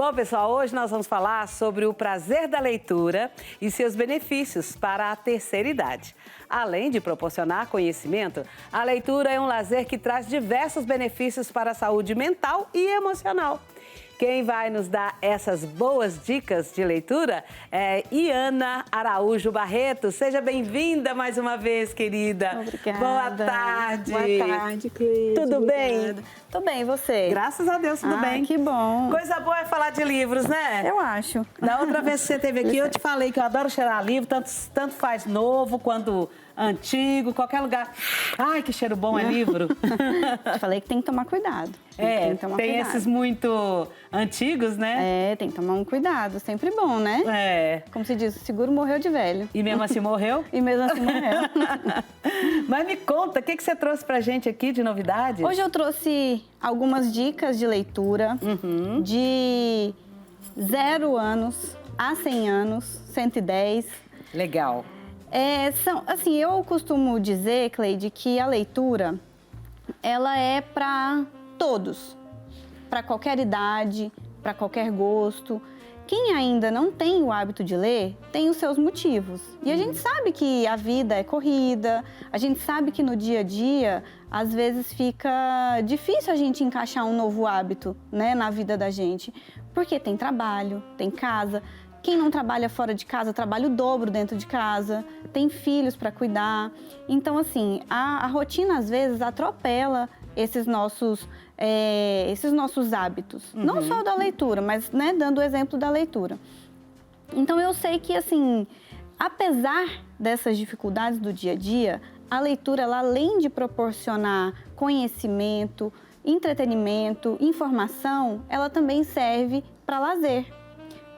Bom, pessoal, hoje nós vamos falar sobre o prazer da leitura e seus benefícios para a terceira idade. Além de proporcionar conhecimento, a leitura é um lazer que traz diversos benefícios para a saúde mental e emocional. Quem vai nos dar essas boas dicas de leitura é Iana Araújo Barreto. Seja bem-vinda mais uma vez, querida. Obrigada. Boa tarde. Boa tarde, Cleide. Tudo bem? Tô bem, e você? Graças a Deus, tudo bem. Que bom. Coisa boa é falar de livros, né? Eu acho. Da outra vez que você esteve aqui, eu te falei que eu adoro cheirar livro, tanto faz novo quanto antigo, qualquer lugar. Ai, que cheiro bom é livro. Te falei que tem que tomar cuidado. Tem esses muito antigos, né? Tem que tomar um cuidado, sempre bom, né? É. Como se diz, o seguro morreu de velho. E mesmo assim morreu? E mesmo assim morreu. Mas me conta, o que você trouxe pra gente aqui de novidades? Hoje eu trouxe algumas dicas de leitura de 0 anos a 100 anos, 110. Legal. Assim, eu costumo dizer, Cleide, que a leitura, ela é para todos, para qualquer idade, para qualquer gosto. Quem ainda não tem o hábito de ler, tem os seus motivos. E a gente sabe que a vida é corrida, a gente sabe que no dia a dia, às vezes fica difícil a gente encaixar um novo hábito, né, na vida da gente. Porque tem trabalho, tem casa. Quem não trabalha fora de casa, trabalha o dobro dentro de casa, tem filhos para cuidar. Então, assim, a rotina, às vezes, atropela esses nossos hábitos. Não só da leitura, mas, né, dando o exemplo da leitura. Então, eu sei que, assim, apesar dessas dificuldades do dia a dia, a leitura, ela, além de proporcionar conhecimento, entretenimento, informação, ela também serve para lazer.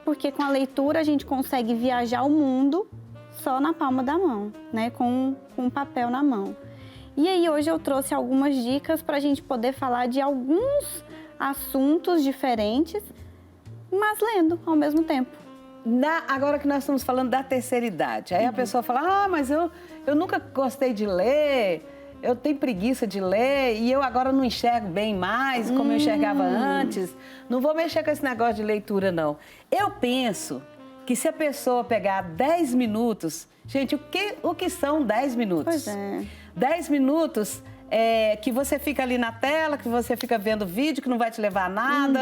Porque com a leitura a gente consegue viajar o mundo só na palma da mão, né? Com um papel na mão. E aí hoje eu trouxe algumas dicas para a gente poder falar de alguns assuntos diferentes, mas lendo ao mesmo tempo. Agora que nós estamos falando da terceira idade, aí a pessoa fala, mas eu nunca gostei de ler, eu tenho preguiça de ler e eu agora não enxergo bem mais como eu enxergava antes. Não vou mexer com esse negócio de leitura, não. Eu penso que se a pessoa pegar 10 minutos... Gente, o que são 10 minutos? Pois é. 10 minutos que você fica ali na tela, que você fica vendo vídeo, que não vai te levar a nada,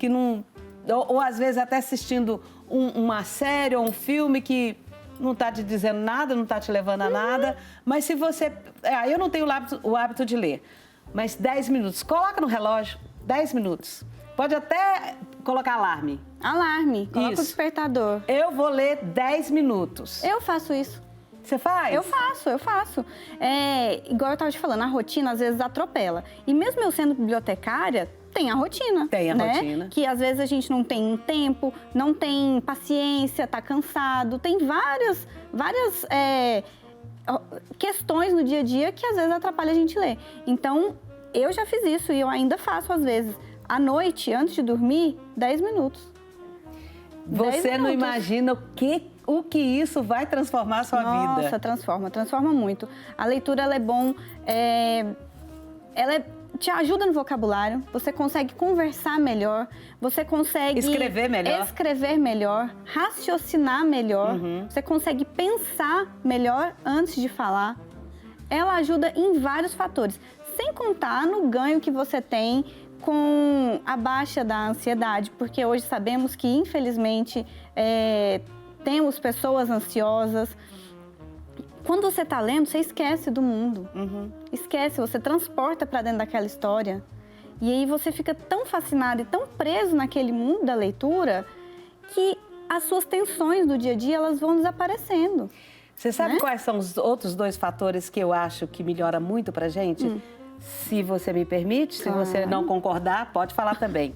que não... Ou às vezes até assistindo uma série ou um filme que... não está te dizendo nada, não está te levando a nada. Mas se você... eu não tenho o hábito de ler. Mas 10 minutos. Coloca no relógio, 10 minutos. Pode até colocar alarme. Alarme. Coloca Isso. o despertador. Eu vou ler 10 minutos. Eu faço isso. Você faz? Eu faço. Igual eu estava te falando, a rotina às vezes atropela. E mesmo eu sendo bibliotecária... tem a rotina. Tem a rotina. Que às vezes a gente não tem um tempo, não tem paciência, tá cansado. Tem várias questões no dia a dia que às vezes atrapalham a gente ler. Então, eu já fiz isso e eu ainda faço às vezes. À noite, antes de dormir, 10 minutos. Você não imagina o que isso vai transformar a sua vida. Nossa, transforma muito. A leitura, ela é bom, te ajuda no vocabulário, você consegue conversar melhor, você consegue... escrever melhor, raciocinar melhor, você consegue pensar melhor antes de falar. Ela ajuda em vários fatores, sem contar no ganho que você tem com a baixa da ansiedade, porque hoje sabemos que, infelizmente, temos pessoas ansiosas. Quando você está lendo, você esquece do mundo. Esquece, você transporta para dentro daquela história. E aí você fica tão fascinado e tão preso naquele mundo da leitura que as suas tensões do dia a dia, elas vão desaparecendo. Você sabe quais são os outros 2 fatores que eu acho que melhora muito pra gente? Se você me permite, se você não concordar, pode falar também.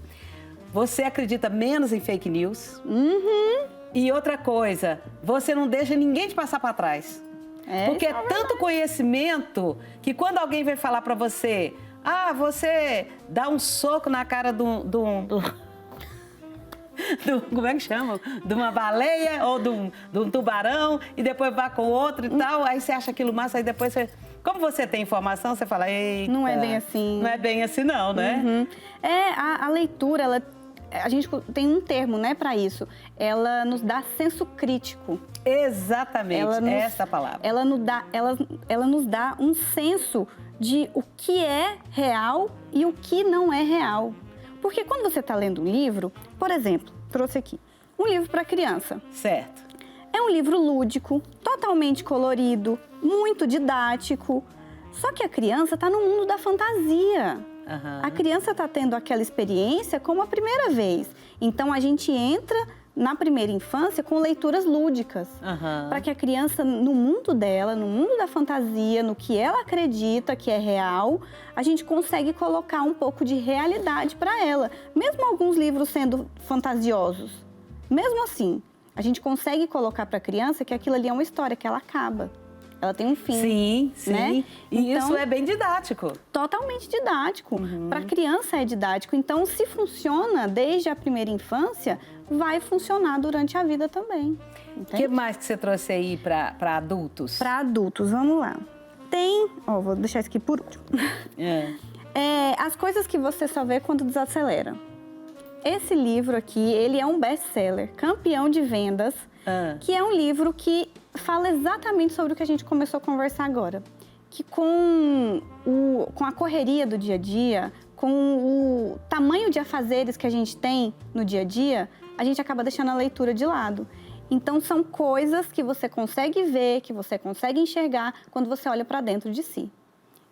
Você acredita menos em fake news. E outra coisa, você não deixa ninguém te passar para trás. Porque é tanto conhecimento que quando alguém vem falar para você, você dá um soco na cara como é que chama? De uma baleia ou de um tubarão e depois vai com outro e tal, aí você acha aquilo massa, aí depois você... Como você tem informação, você fala, eita... Não é bem assim. Não é bem assim não, né? A leitura, ela a gente tem um termo, né, para isso. Ela nos dá senso crítico. Exatamente, essa palavra. Ela nos dá um senso de o que é real e o que não é real. Porque quando você está lendo um livro, por exemplo, trouxe aqui, um livro para criança. Certo. É um livro lúdico, totalmente colorido, muito didático. Só que a criança está no mundo da fantasia. Uhum. A criança está tendo aquela experiência como a primeira vez. Então, a gente entra na primeira infância com leituras lúdicas. Uhum. Para que a criança, no mundo dela, no mundo da fantasia, no que ela acredita que é real, a gente consegue colocar um pouco de realidade para ela. Mesmo alguns livros sendo fantasiosos. Mesmo assim, a gente consegue colocar para a criança que aquilo ali é uma história, que ela acaba. Ela tem um fim. Sim, sim. Né? E então, isso é bem didático. Totalmente didático. Uhum. Para a criança é didático. Então, se funciona desde a primeira infância, vai funcionar durante a vida também. O que mais que você trouxe aí para adultos? Para adultos, vamos lá. Tem... vou deixar isso aqui por último. As coisas que você só vê quando desacelera. Esse livro aqui, ele é um best-seller, campeão de vendas, que é um livro que fala exatamente sobre o que a gente começou a conversar agora. Que com a correria do dia a dia, com o tamanho de afazeres que a gente tem no dia a dia, a gente acaba deixando a leitura de lado. Então, são coisas que você consegue ver, que você consegue enxergar quando você olha para dentro de si.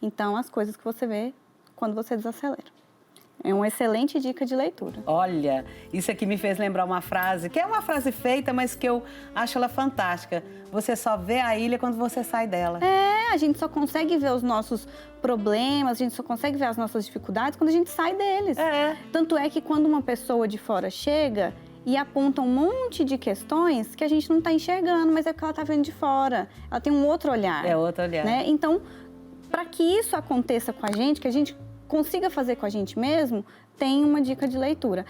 Então, as coisas que você vê quando você desacelera. É uma excelente dica de leitura. Olha, isso aqui me fez lembrar uma frase, que é uma frase feita, mas que eu acho ela fantástica. Você só vê a ilha quando você sai dela. A gente só consegue ver os nossos problemas, a gente só consegue ver as nossas dificuldades quando a gente sai deles. Tanto é que quando uma pessoa de fora chega e aponta um monte de questões que a gente não está enxergando, mas é porque ela está vendo de fora. Ela tem um outro olhar. É outro olhar. Né? Então, para que isso aconteça com a gente, que a gente consiga fazer com a gente mesmo, tem uma dica de leitura.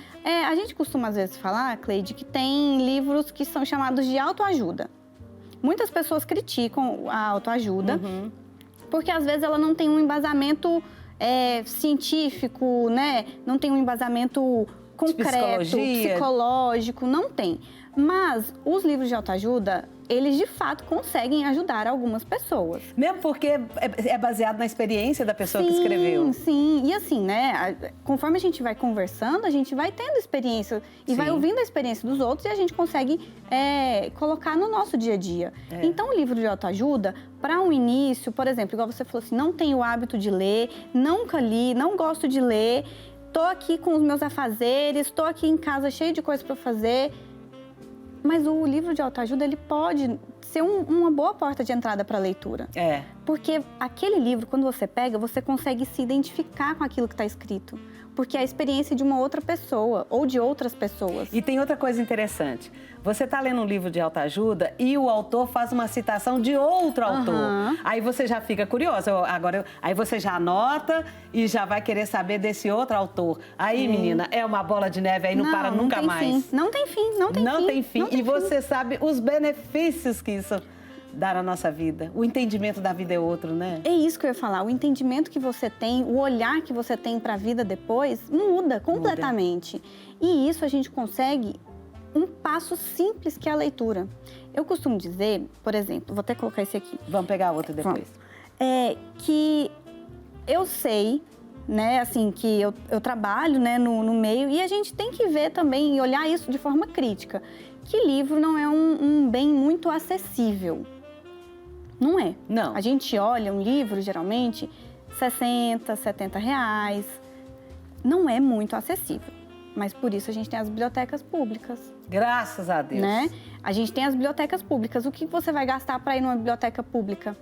A gente costuma, às vezes, falar, Cleide, que tem livros que são chamados de autoajuda. Muitas pessoas criticam a autoajuda, porque, às vezes, ela não tem um embasamento científico, né? Não tem um embasamento concreto, psicológico, não tem. Mas os livros de autoajuda, eles de fato conseguem ajudar algumas pessoas. Mesmo porque é baseado na experiência da pessoa que escreveu. Sim. E assim, né, conforme a gente vai conversando, a gente vai tendo experiência e vai ouvindo a experiência dos outros e a gente consegue colocar no nosso dia a dia. Então, o livro de autoajuda, para um início, por exemplo, igual você falou assim, não tenho o hábito de ler, nunca li, não gosto de ler, tô aqui com os meus afazeres, tô aqui em casa cheio de coisas para fazer. Mas o livro de autoajuda, ele pode ser uma boa porta de entrada para a leitura. Porque aquele livro, quando você pega, você consegue se identificar com aquilo que está escrito. Porque é a experiência de uma outra pessoa ou de outras pessoas. E tem outra coisa interessante. Você está lendo um livro de autoajuda e o autor faz uma citação de outro autor. Aí você já fica curioso. Aí você já anota e já vai querer saber desse outro autor. Aí, menina, é uma bola de neve, aí não para nunca mais. Não tem fim, não tem fim. E você sabe os benefícios que isso dá na nossa vida. O entendimento da vida é outro, né? É isso que eu ia falar. O entendimento que você tem, o olhar que você tem para a vida depois, muda completamente. E isso a gente consegue um passo simples que é a leitura. Eu costumo dizer, por exemplo, vou até colocar esse aqui. Vamos pegar outro depois. Que eu sei, né, assim, que eu trabalho, né, no meio, e a gente tem que ver também e olhar isso de forma crítica, que livro não é um bem muito acessível. Não é. Não. A gente olha um livro, geralmente, R$60, R$70. Não é muito acessível. Mas por isso a gente tem as bibliotecas públicas. Graças a Deus. Né? A gente tem as bibliotecas públicas. O que você vai gastar para ir numa biblioteca pública?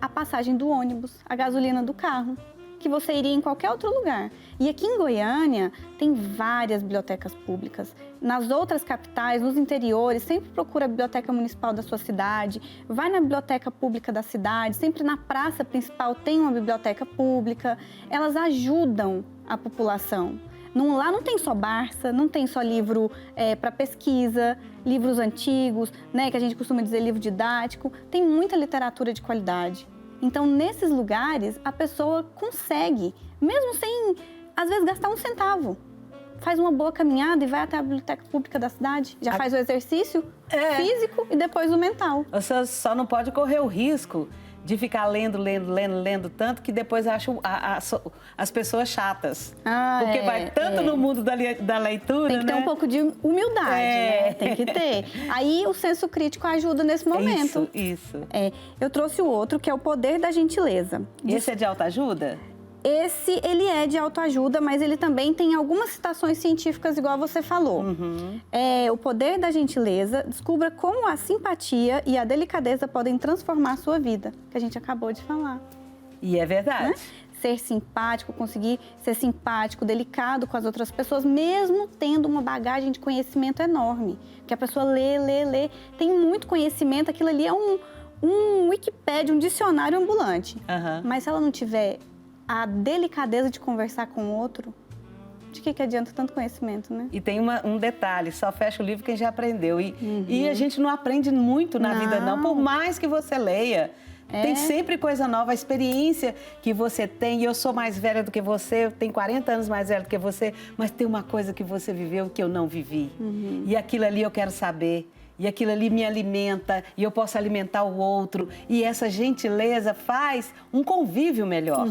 A passagem do ônibus, a gasolina do carro, que você iria em qualquer outro lugar. E aqui em Goiânia tem várias bibliotecas públicas. Nas outras capitais, nos interiores, sempre procura a biblioteca municipal da sua cidade, vai na biblioteca pública da cidade, sempre na praça principal tem uma biblioteca pública. Elas ajudam a população. Lá não tem só Barça, não tem só livro para pesquisa, livros antigos, né, que a gente costuma dizer livro didático. Tem muita literatura de qualidade. Então, nesses lugares, a pessoa consegue, mesmo sem, às vezes, gastar um centavo, faz uma boa caminhada e vai até a biblioteca pública da cidade. Já faz o exercício físico e depois o mental. Você só não pode correr o risco de ficar lendo tanto que depois acha as pessoas chatas. Porque vai tanto no mundo da leitura, tem que ter um pouco de humildade, né? Tem que ter. Aí o senso crítico ajuda nesse momento. Isso. Eu trouxe o outro, que é o Poder da Gentileza. Esse é de autoajuda? Esse, ele é de autoajuda, mas ele também tem algumas citações científicas, igual você falou. O Poder da Gentileza, descubra como a simpatia e a delicadeza podem transformar a sua vida, que a gente acabou de falar. E é verdade. Né? Ser simpático, conseguir ser simpático, delicado com as outras pessoas, mesmo tendo uma bagagem de conhecimento enorme. Porque a pessoa lê, tem muito conhecimento, aquilo ali é um Wikipédia, um dicionário ambulante. Mas se ela não tiver a delicadeza de conversar com o outro, de que adianta tanto conhecimento, né? E tem um detalhe, só fecha o livro quem já aprendeu. E a gente não aprende muito na vida, não, por mais que você leia. Tem sempre coisa nova, a experiência que você tem. E eu sou mais velha do que você, eu tenho 40 anos mais velha do que você, mas tem uma coisa que você viveu que eu não vivi. E aquilo ali eu quero saber. E aquilo ali me alimenta, e eu posso alimentar o outro. E essa gentileza faz um convívio melhor.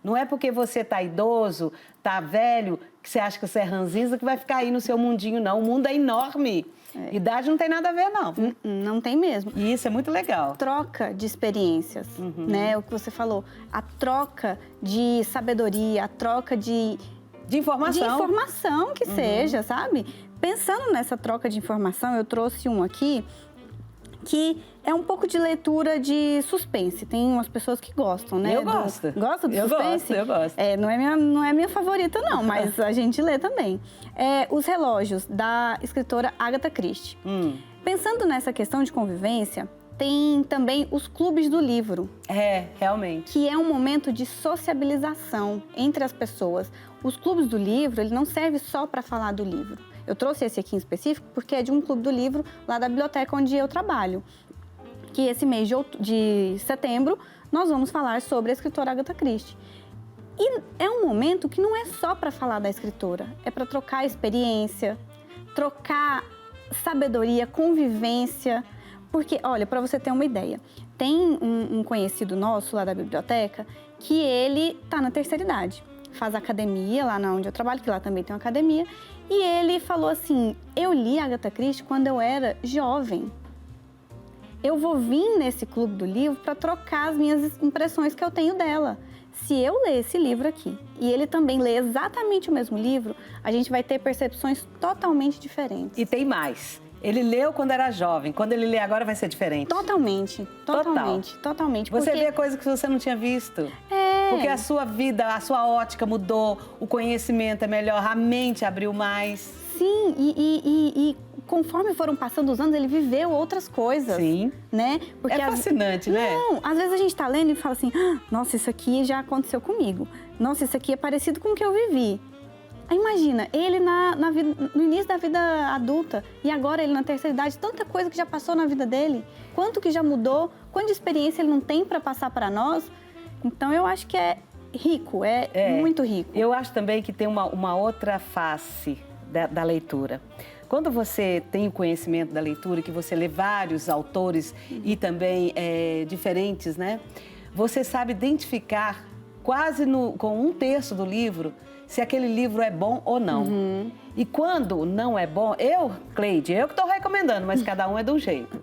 Não é porque você está idoso, está velho, que você acha que você é ranzinza, que vai ficar aí no seu mundinho, não. O mundo é enorme. Idade não tem nada a ver, não. Não tem mesmo. E isso é muito legal. Troca de experiências, né? O que você falou. A troca de sabedoria, a troca de informação. De informação que seja, sabe? Pensando nessa troca de informação, eu trouxe um aqui que é um pouco de leitura de suspense. Tem umas pessoas que gostam, né? Eu gosto. Gosta do suspense? Eu gosto. Não é minha favorita, não, mas a gente lê também. Os Relógios, da escritora Agatha Christie. Pensando nessa questão de convivência, tem também os clubes do livro. Realmente. Que é um momento de sociabilização entre as pessoas. Os clubes do livro, ele não serve só para falar do livro. Eu trouxe esse aqui em específico porque é de um clube do livro lá da biblioteca onde eu trabalho. Que esse mês de setembro nós vamos falar sobre a escritora Agatha Christie. E é um momento que não é só para falar da escritora, é para trocar experiência, trocar sabedoria, convivência. Porque, olha, para você ter uma ideia, tem um conhecido nosso lá da biblioteca que ele está na terceira idade. Faz academia lá onde eu trabalho, que lá também tem uma academia. E ele falou assim, eu li Agatha Christie quando eu era jovem. Eu vou vir nesse clube do livro para trocar as minhas impressões que eu tenho dela. Se eu ler esse livro aqui e ele também lê exatamente o mesmo livro, a gente vai ter percepções totalmente diferentes. E tem mais. Ele leu quando era jovem, quando ele lê agora vai ser diferente. Totalmente. Você vê coisa que você não tinha visto. Porque a sua vida, a sua ótica mudou, o conhecimento é melhor, a mente abriu mais. Sim, e conforme foram passando os anos, ele viveu outras coisas. Sim. Né? Porque fascinante, né? Não, às vezes a gente tá lendo e fala assim, nossa, isso aqui já aconteceu comigo. Nossa, isso aqui é parecido com o que eu vivi. Aí imagina, ele no início da vida adulta e agora ele na terceira idade, tanta coisa que já passou na vida dele, quanto que já mudou, quanta experiência ele não tem para passar para nós. Então eu acho que é rico, muito rico. Eu acho também que tem uma outra face da leitura. Quando você tem o conhecimento da leitura, que você lê vários autores e também diferentes, né? Você sabe identificar quase com 1/3 do livro se aquele livro é bom ou não. E quando não é bom, Cleide, eu que estou recomendando, mas cada um é de um jeito.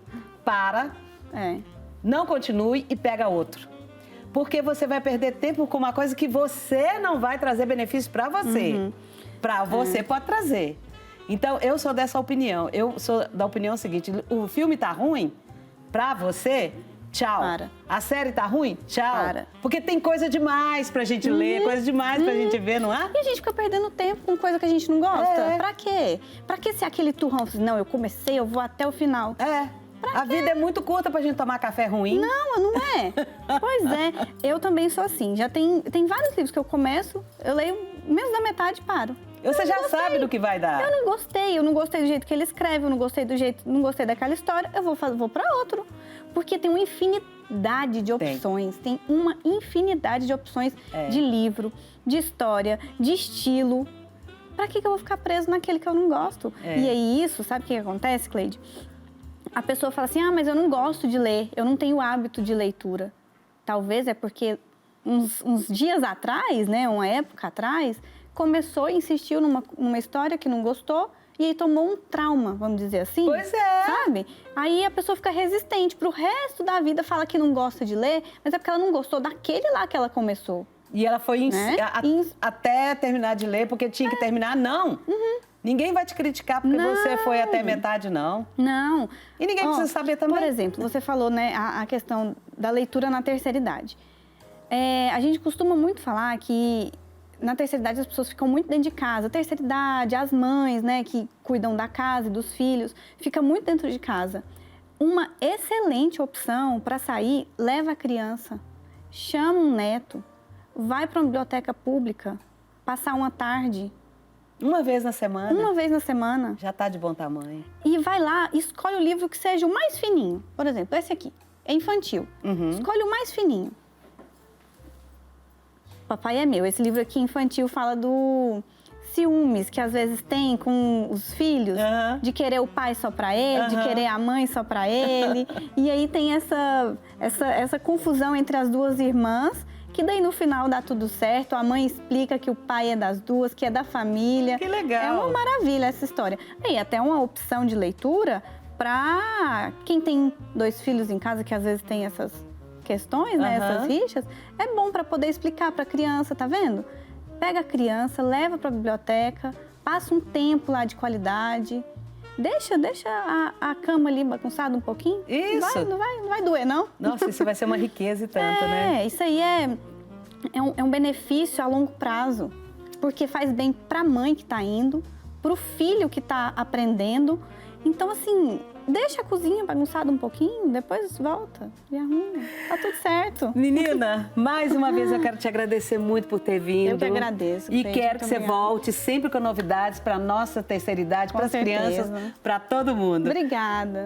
Não continue e pega outro. Porque você vai perder tempo com uma coisa que você não vai trazer benefício para você. Para você pode trazer. Então, eu sou dessa opinião. Eu sou da opinião seguinte, o filme tá ruim, para você, tchau. Para. A série tá ruim, tchau. Para. Porque tem coisa demais pra gente ler, coisa demais pra gente ver, não é? E a gente fica perdendo tempo com coisa que a gente não gosta. Pra quê? Pra que ser aquele turrão? Não, eu comecei, eu vou até o final. A vida é muito curta pra gente tomar café ruim. Não é. Pois é, eu também sou assim. Já tem vários livros que eu começo, eu leio menos da metade e paro. Você já sabe do que vai dar. Eu não gostei do jeito que ele escreve, eu não gostei daquela história, eu vou para outro. Porque tem uma infinidade de opções, tem uma infinidade de opções de livro, de história, de estilo. Pra que eu vou ficar preso naquele que eu não gosto? E aí isso, sabe o que acontece, Cleide? A pessoa fala assim, mas eu não gosto de ler, eu não tenho hábito de leitura. Talvez é porque uns dias atrás, né, uma época atrás, começou e insistiu numa história que não gostou e aí tomou um trauma, vamos dizer assim. Pois é. Sabe? Aí a pessoa fica resistente, pro resto da vida fala que não gosta de ler, mas é porque ela não gostou daquele lá que ela começou. E ela foi Né? até terminar de ler, porque tinha que terminar, não. Ninguém vai te criticar porque você foi até metade, não. Não. E ninguém precisa saber também. Por exemplo, você falou, né, a questão da leitura na terceira idade. A gente costuma muito falar que na terceira idade as pessoas ficam muito dentro de casa. A terceira idade, as mães, né, que cuidam da casa e dos filhos, fica muito dentro de casa. Uma excelente opção para sair, leva a criança, chama um neto, vai para uma biblioteca pública, passar uma tarde. Uma vez na semana. Uma vez na semana. Já está de bom tamanho. E vai lá, escolhe o livro que seja o mais fininho. Por exemplo, esse aqui, é infantil. Escolhe o mais fininho. Papai é meu. Esse livro aqui infantil fala do ciúmes que às vezes tem com os filhos, de querer o pai só para ele, de querer a mãe só para ele. E aí tem essa confusão entre as duas irmãs, que daí no final dá tudo certo, a mãe explica que o pai é das duas, que é da família. Que legal! É uma maravilha essa história. E até uma opção de leitura para quem tem 2 filhos em casa, que às vezes tem essas questões, né, essas rixas, é bom para poder explicar para a criança, tá vendo? Pega a criança, leva para a biblioteca, passa um tempo lá de qualidade, deixa a cama ali bagunçada um pouquinho. Isso! Não vai doer, não? Nossa, isso vai ser uma riqueza e tanto, né? Isso aí é um benefício a longo prazo, porque faz bem para a mãe que está indo, para o filho que está aprendendo. Então, assim, deixa a cozinha bagunçada um pouquinho, depois volta e arruma. Tá tudo certo. Menina, mais uma vez eu quero te agradecer muito por ter vindo. Eu que agradeço. E quero que você volte sempre com novidades para a nossa terceira idade, para as crianças, para todo mundo. Obrigada.